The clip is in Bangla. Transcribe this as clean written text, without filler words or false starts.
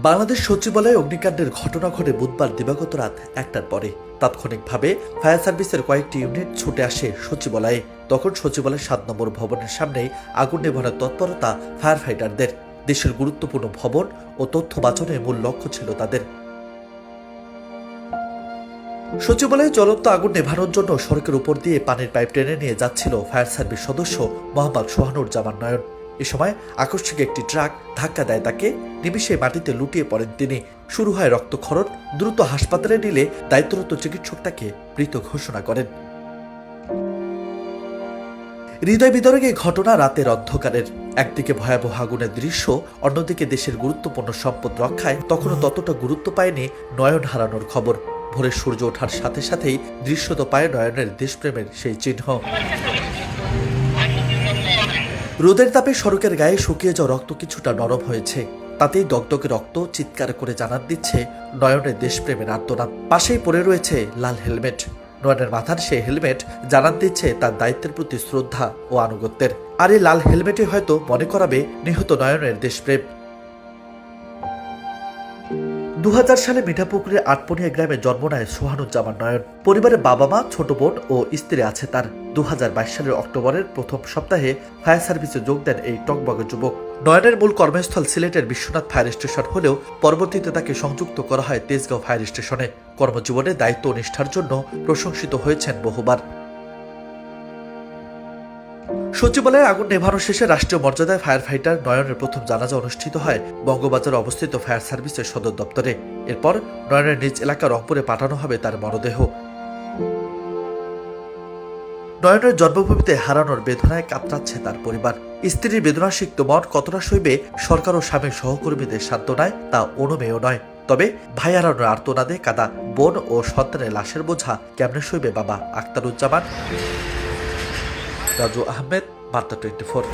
বাংলাদেশ সচিবালয়ে অগ্নিকাণ্ডের ঘটনা ঘটে বুধবার দিবাগত রাত ১টার পরে। তাৎক্ষণিকভাবে ফায়ার সার্ভিসের কয়েকটি ইউনিট ছুটে আসে সচিবালয়ে। তখন সচিবালয়ের ৭ নম্বর ভবনের সামনেই আগুন নেভানোর তৎপরতা ফায়ার ফাইটারদের। দেশের গুরুত্বপূর্ণ ভবন ও তথ্য বাঁচানোর মূল লক্ষ্য ছিল তাদের। সচিবালয়ে জ্বলন্ত আগুন নেভানোর জন্য সড়কের উপর দিয়ে পানির পাইপ টেনে নিয়ে যাচ্ছিল ফায়ার সার্ভিস সদস্য মোহাম্মদ সোহানুজ্জামান নয়ন। এ সময় আকস্মিক একটি ট্রাক ধাক্কা দেয় তাকে। নিমিষে মাটিতে লুটিয়ে পড়েন তিনি। শুরু হয় রক্তক্ষরণ। দ্রুত হাসপাতালে নিলে দায়িত্বরত চিকিৎসক তাকে মৃত ঘোষণা করেন। হৃদয় বিদারক এই ঘটনা রাতের অন্ধকারের। একদিকে ভয়াবহ আগুনের দৃশ্য, অন্যদিকে দেশের গুরুত্বপূর্ণ সম্পদ রক্ষায় তখনও ততটা গুরুত্ব পায়নি নয়ন হারানোর খবর। ভোরে সূর্য ওঠার সাথে সাথেই দৃশ্যত পায় নয়নের দেশপ্রেমের সেই চিহ্ন। রোদের তাপে সড়কের গায়ে শুকিয়ে যাওয়া রক্ত কিছুটা নরম হয়েছে। তাতেই দগদগে রক্ত চিৎকার করে জানান দিচ্ছে নয়নের দেশপ্রেমের আর্তনাদ। পাশেই পড়ে রয়েছে লাল হেলমেট। নয়নের মাথার সেই হেলমেট জানান দিচ্ছে তার দায়িত্বের প্রতি শ্রদ্ধা ও আনুগত্যের। আর এই লাল হেলমেটে হয়তো মনে করাবে নিহত নয়নের দেশপ্রেম। ২০০০ সালে মিঠাপুকুরের আটপনিয়া গ্রামে জন্ম নেয় সোহানুজ্জামান নয়ন। পরিবারে বাবা মা, ছোট বোন ও স্ত্রী আছে তার। ২০২২ সালের অক্টোবরের প্রথম সপ্তাহে ফায়ার সার্ভিসে যোগ দেন এই টকবগে যুবক। নয়নের মূল কর্মস্থল সিলেটের বিশ্বনাথ ফায়ার স্টেশন হলেও পরবর্তীতে তাকে সংযুক্ত করা হয় তেজগাঁও ফায়ার স্টেশনে। কর্মজীবনে দায়িত্ব ও নিষ্ঠার জন্য প্রশংসিত হয়েছেন বহুবার। সচিবালয়ে আগুন নেভানো শেষে রাষ্ট্রীয় মর্যাদায় ফায়ার ফাইটার নয়নের প্রথম জানাজা অনুষ্ঠিত হয় বঙ্গবাজারে অবস্থিত ফায়ার সার্ভিসের সদর দপ্তরে। এরপর নয়নের নিজ এলাকা রংপুরে পাঠানো হবে তার মরদেহ। নয়নের জন্মভূমিতে হারানোর বেদনায় কাতরাচ্ছে তার পরিবার। স্ত্রীর বেদনাসিক্ত মন কতটা সইবে সরকার ও স্বামীর সহকর্মীদের সান্ত্বনায় তা অনুমেয় নয়। তবে ভাই হারানোর আর্তনাদে কাদা বোন ও সন্তানের লাশের বোঝা কেমনে সইবে বাবা আখতারুজ্জামান। রাজু আহমেদ, বার্তা 24।